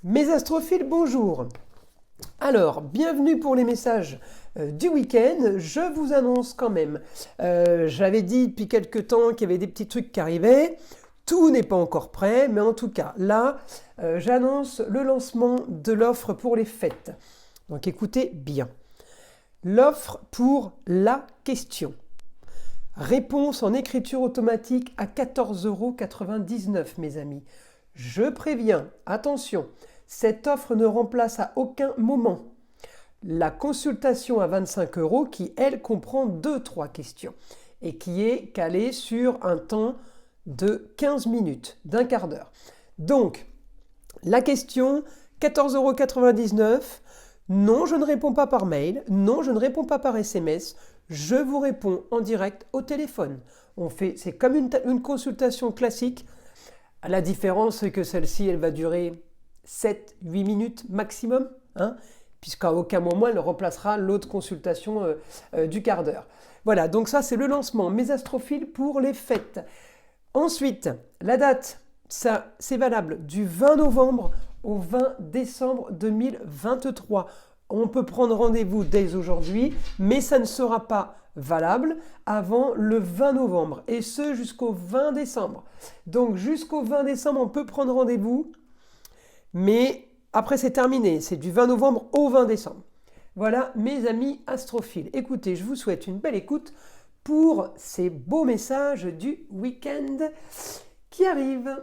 Mes astrophiles, bonjour. Alors, bienvenue pour les messages du week-end. Je vous annonce quand même, j'avais dit depuis quelques temps qu'il y avait des petits trucs qui arrivaient. Tout n'est pas encore prêt, mais en tout cas, là, j'annonce le lancement de l'offre pour les fêtes. Donc écoutez bien. L'offre pour la question. Réponse en écriture automatique à 14,99 €, mes amis. Je préviens, attention, cette offre ne remplace à aucun moment la consultation à 25 € qui, elle, comprend 2-3 questions et qui est calée sur un temps de 15 minutes, d'un quart d'heure. Donc, la question, 14,99 €. Non, je ne réponds pas par mail. Non, je ne réponds pas par SMS. Je vous réponds en direct au téléphone. C'est comme une consultation classique. La différence, c'est que celle-ci, elle va durer 7-8 minutes maximum, puisqu'à aucun moment, elle ne remplacera l'autre consultation du quart d'heure. Voilà, donc ça, c'est le lancement. Mes astrophiles pour les fêtes. Ensuite, la date, ça, c'est valable du 20 novembre au 20 décembre 2023. On peut prendre rendez-vous dès aujourd'hui, mais ça ne sera pas valable avant le 20 novembre, et ce jusqu'au 20 décembre. Donc jusqu'au 20 décembre, on peut prendre rendez-vous, mais après c'est terminé, c'est du 20 novembre au 20 décembre. Voilà mes amis astrophiles. Écoutez, je vous souhaite une belle écoute pour ces beaux messages du week-end qui arrivent.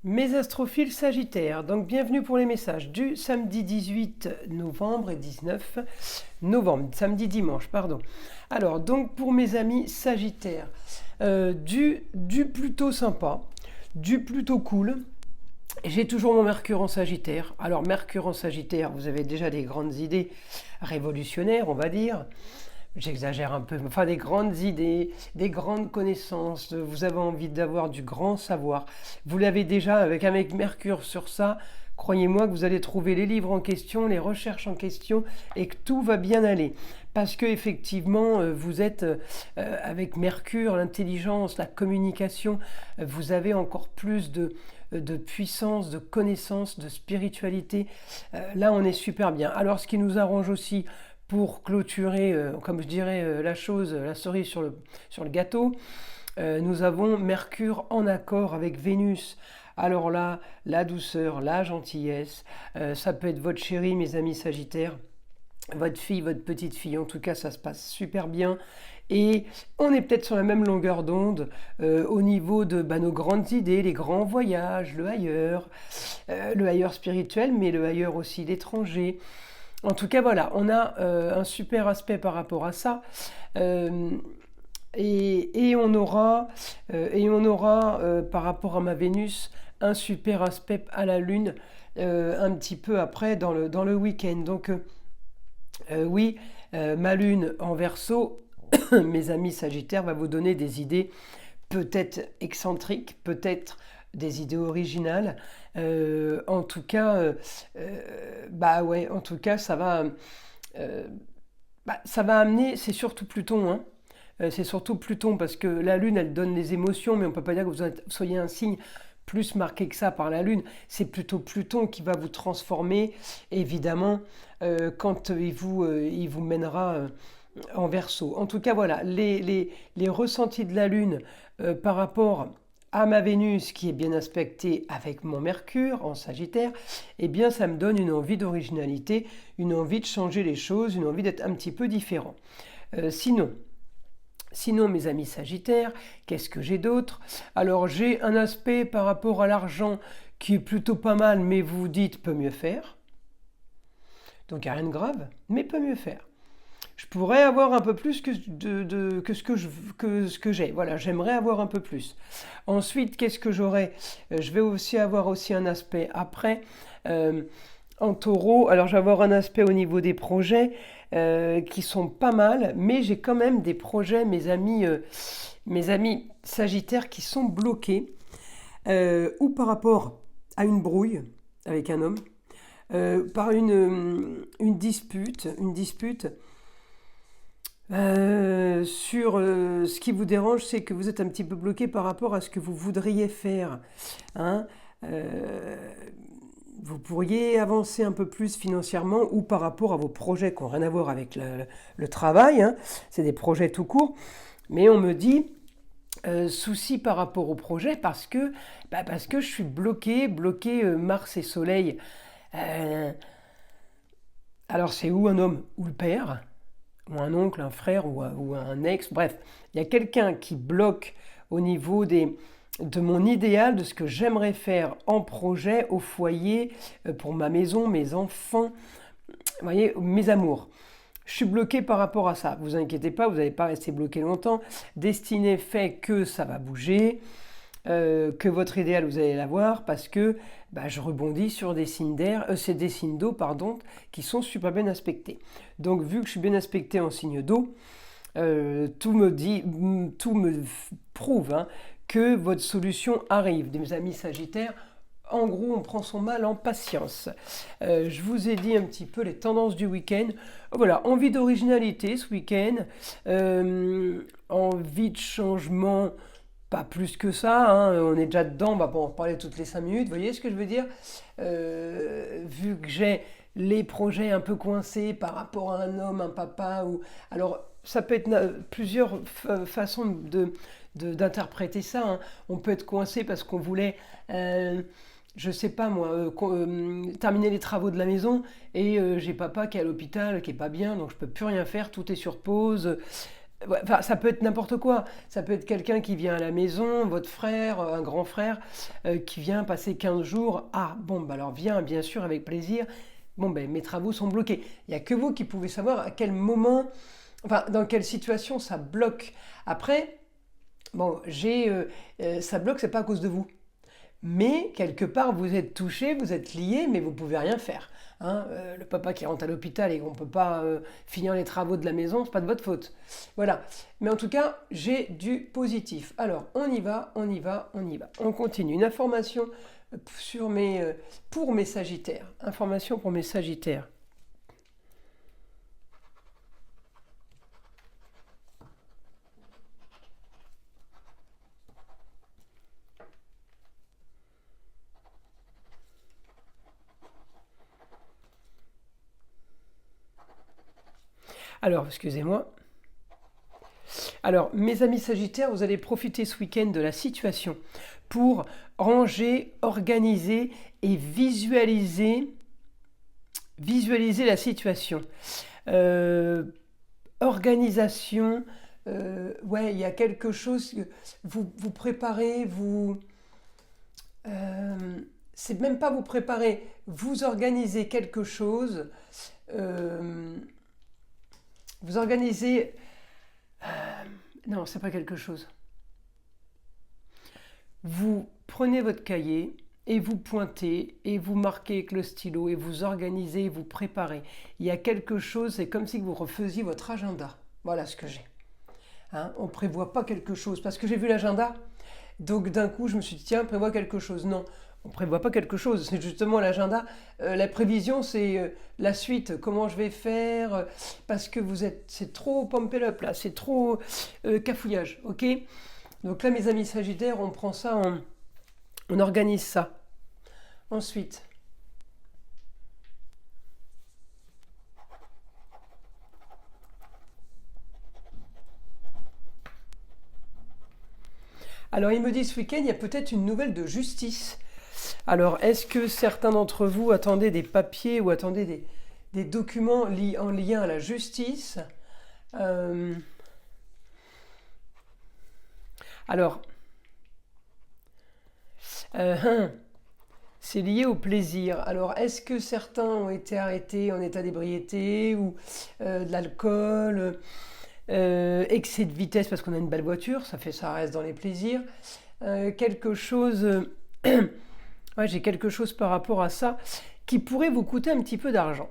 Mes astrophiles sagittaires, donc bienvenue pour les messages du samedi 18 novembre et 19 novembre, samedi dimanche, pardon. Alors, donc pour mes amis sagittaires, du plutôt sympa, du plutôt cool. J'ai toujours mon Mercure en Sagittaire. Alors, Mercure en Sagittaire, vous avez déjà des grandes idées révolutionnaires, on va dire. J'exagère un peu, enfin des grandes idées, des grandes connaissances, vous avez envie d'avoir du grand savoir. Vous l'avez déjà avec Mercure sur ça, croyez-moi que vous allez trouver les livres en question, les recherches en question et que tout va bien aller. Parce que effectivement, vous êtes avec Mercure, l'intelligence, la communication, vous avez encore plus de puissance, de connaissance, de spiritualité. Là, on est super bien. Alors, ce qui nous arrange aussi, pour clôturer, comme je dirais, la cerise sur le gâteau, nous avons Mercure en accord avec Vénus. Alors là, la douceur, la gentillesse, ça peut être votre chérie, mes amis sagittaires, votre fille, votre petite fille, en tout cas ça se passe super bien. Et on est peut-être sur la même longueur d'onde au niveau de nos grandes idées, les grands voyages, le ailleurs spirituel, mais le ailleurs aussi l'étranger. En tout cas, voilà, on a un super aspect par rapport à ça. Et on aura par rapport à ma Vénus, un super aspect à la Lune un petit peu après dans le week-end. Donc, oui, ma Lune en Verseau, mes amis Sagittaires, va vous donner des idées peut-être excentriques, peut-être des idées originales. En tout cas, ça va, amener. C'est surtout Pluton, c'est surtout Pluton parce que la Lune, elle donne les émotions, mais on peut pas dire que vous soyez un signe plus marqué que ça par la Lune. C'est plutôt Pluton qui va vous transformer, évidemment, quand il vous mènera en Verseau. En tout cas, voilà, les ressentis de la Lune par rapport à ma Vénus qui est bien aspectée avec mon Mercure en Sagittaire, eh bien ça me donne une envie d'originalité, une envie de changer les choses, une envie d'être un petit peu différent. Sinon, mes amis Sagittaires, qu'est-ce que j'ai d'autre? Alors j'ai un aspect par rapport à l'argent qui est plutôt pas mal, mais vous dites peut mieux faire. Donc il n'y a rien de grave, mais peut mieux faire. Je pourrais avoir un peu plus que ce que j'ai. Voilà, j'aimerais avoir un peu plus. Ensuite, qu'est-ce que j'aurai? Je vais aussi avoir un aspect après. En taureau, alors je vais avoir un aspect au niveau des projets qui sont pas mal, mais j'ai quand même des projets, mes amis Sagittaires, qui sont bloqués, ou par rapport à une brouille avec un homme, par une dispute, sur ce qui vous dérange, c'est que vous êtes un petit peu bloqué par rapport à ce que vous voudriez faire. Hein. vous pourriez avancer un peu plus financièrement ou par rapport à vos projets qui n'ont rien à voir avec le travail, hein. C'est des projets tout court. Mais on me dit souci par rapport au projet parce que je suis bloqué Mars et Soleil. Euh, alors c'est ou un homme ou le père, ou un oncle, un frère ou un ex, bref. Il y a quelqu'un qui bloque au niveau de mon idéal, de ce que j'aimerais faire en projet, au foyer, pour ma maison, mes enfants, vous voyez, mes amours. Je suis bloqué par rapport à ça. Vous inquiétez pas, vous n'allez pas rester bloqué longtemps. Destinée fait que ça va bouger, que votre idéal vous allez l'avoir parce que je rebondis sur des signes d'air, c'est des signes d'eau pardon, qui sont super bien aspectés. Donc vu que je suis bien aspecté en signe d'eau, tout me prouve hein, que votre solution arrive. Mes amis Sagittaires, en gros, on prend son mal en patience. Je vous ai dit un petit peu les tendances du week-end. Voilà, envie d'originalité ce week-end, envie de changement, pas plus que ça, hein. On est déjà dedans, on va pas en reparler toutes les 5 minutes, vous voyez ce que je veux dire. Vu que j'ai les projets un peu coincés par rapport à un homme, un papa, alors ça peut être plusieurs façons d'interpréter ça, hein. On peut être coincé parce qu'on voulait je sais pas moi, terminer les travaux de la maison et j'ai papa qui est à l'hôpital, qui est pas bien, donc je peux plus rien faire, tout est sur pause. Ouais, enfin, ça peut être n'importe quoi. Ça peut être quelqu'un qui vient à la maison, votre frère, un grand frère, qui vient passer 15 jours. Ah, bon, alors viens, bien sûr, avec plaisir. Bon, mes travaux sont bloqués. Il n'y a que vous qui pouvez savoir à quel moment, enfin, dans quelle situation ça bloque. Après, bon, ça bloque, c'est pas à cause de vous. Mais quelque part, vous êtes touché, vous êtes lié, mais vous ne pouvez rien faire. Hein. Le papa qui rentre à l'hôpital et qu'on ne peut pas finir les travaux de la maison, c'est pas de votre faute. Voilà. Mais en tout cas, j'ai du positif. Alors, on y va, on y va, on y va. On continue. Une information pour mes Sagittaires. Information pour mes Sagittaires. Alors, excusez-moi. Alors, mes amis Sagittaires, vous allez profiter ce week-end de la situation pour ranger, organiser et visualiser la situation. Organisation, ouais, il y a quelque chose, vous préparez, c'est même pas vous préparer, vous organisez quelque chose, vous organisez... non, c'est pas quelque chose. Vous prenez votre cahier et vous pointez et vous marquez avec le stylo et vous organisez et vous préparez. Il y a quelque chose, c'est comme si vous refaisiez votre agenda. Voilà ce que j'ai. Hein, on ne prévoit pas quelque chose. Parce que j'ai vu l'agenda, donc d'un coup je me suis dit tiens, prévois quelque chose. Non, on ne prévoit pas quelque chose. C'est justement l'agenda. La prévision, c'est la suite. Comment je vais faire parce que c'est trop pump it up là, c'est trop cafouillage. Ok. Donc là, mes amis Sagittaires, on prend ça, on organise ça. Ensuite, alors il me dit ce week-end, il y a peut-être une nouvelle de justice. Alors, est-ce que certains d'entre vous attendaient des papiers ou attendaient des documents en lien à la justice? Alors, c'est lié au plaisir. Alors, est-ce que certains ont été arrêtés en état d'ébriété ou de l'alcool, excès de vitesse parce qu'on a une belle voiture, ça reste dans les plaisirs. Quelque chose, ouais, j'ai quelque chose par rapport à ça qui pourrait vous coûter un petit peu d'argent,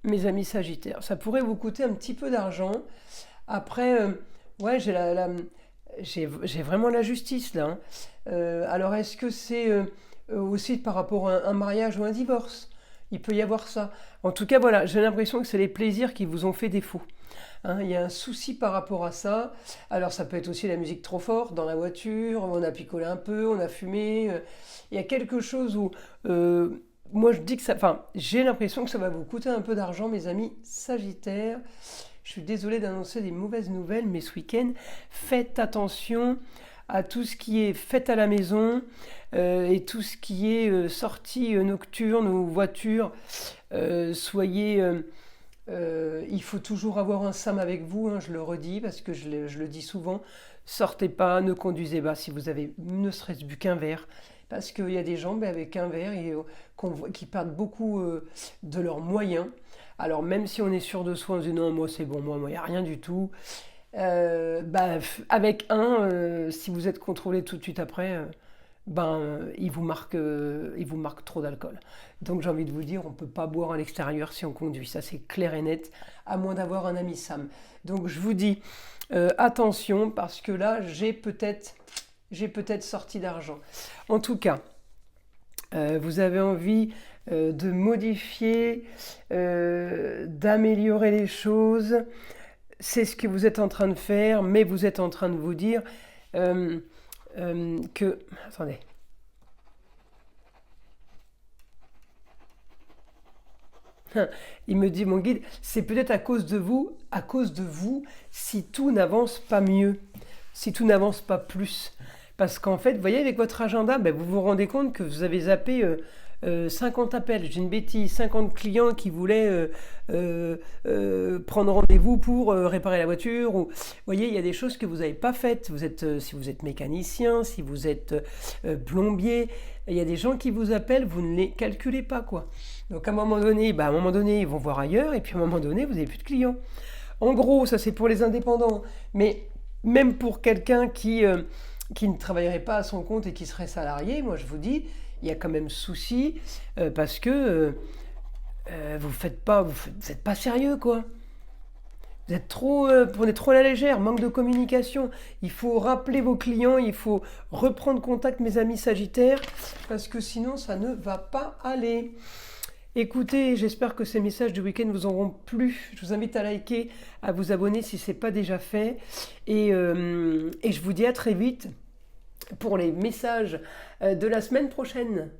mes amis Sagittaires. Ça pourrait vous coûter un petit peu d'argent. Après, ouais, j'ai vraiment la justice là. Hein. Alors, est-ce que c'est aussi par rapport à un mariage ou un divorce? Il peut y avoir ça. En tout cas, voilà, j'ai l'impression que c'est les plaisirs qui vous ont fait défaut. Hein, il y a un souci par rapport à ça. Alors, ça peut être aussi la musique trop forte dans la voiture, on a picolé un peu, on a fumé. Il y a quelque chose où moi je dis que ça, enfin, j'ai l'impression que ça va vous coûter un peu d'argent, mes amis Sagittaires. Je suis désolée d'annoncer des mauvaises nouvelles, mais ce week-end, faites attention à tout ce qui est fête à la maison et tout ce qui est sortie nocturne ou voiture. Soyez, il faut toujours avoir un SAM avec vous, hein, je le redis parce que je le dis souvent. Sortez pas, ne conduisez pas si vous avez ne serait-ce bu qu'un verre. Parce qu'il y a des gens avec un verre qui perdent beaucoup de leurs moyens. Alors même si on est sûr de soi, on se dit non, moi c'est bon, moi il n'y a rien du tout. Avec si vous êtes contrôlé tout de suite après, il vous marque trop d'alcool. Donc j'ai envie de vous dire, on ne peut pas boire à l'extérieur si on conduit, ça c'est clair et net, à moins d'avoir un ami Sam. Donc je vous dis, attention, parce que là, j'ai peut-être sorti d'argent. En tout cas, vous avez envie de modifier, d'améliorer les choses. C'est ce que vous êtes en train de faire, mais vous êtes en train de vous dire que... Attendez. Il me dit, mon guide, c'est peut-être à cause de vous, si tout n'avance pas mieux, si tout n'avance pas plus. Parce qu'en fait, vous voyez, avec votre agenda, vous vous rendez compte que vous avez zappé 50 appels, j'ai une bêtise, 50 clients qui voulaient prendre rendez-vous pour réparer la voiture. Ou, vous voyez, il y a des choses que vous n'avez pas faites. Si vous êtes mécanicien, si vous êtes plombier, il y a des gens qui vous appellent, vous ne les calculez pas, quoi. Donc à un moment donné, ils vont voir ailleurs, et puis à un moment donné, vous n'avez plus de clients. En gros, ça c'est pour les indépendants, mais même pour quelqu'un qui ne travaillerait pas à son compte et qui serait salarié, moi je vous dis, il y a quand même souci parce que vous êtes pas sérieux, quoi. Vous êtes prenez trop à la légère, manque de communication. Il faut rappeler vos clients, il faut reprendre contact, mes amis Sagittaires, parce que sinon ça ne va pas aller. Écoutez, j'espère que ces messages du week-end vous auront plu. Je vous invite à liker, à vous abonner si ce n'est pas déjà fait. Et je vous dis à très vite pour les messages de la semaine prochaine.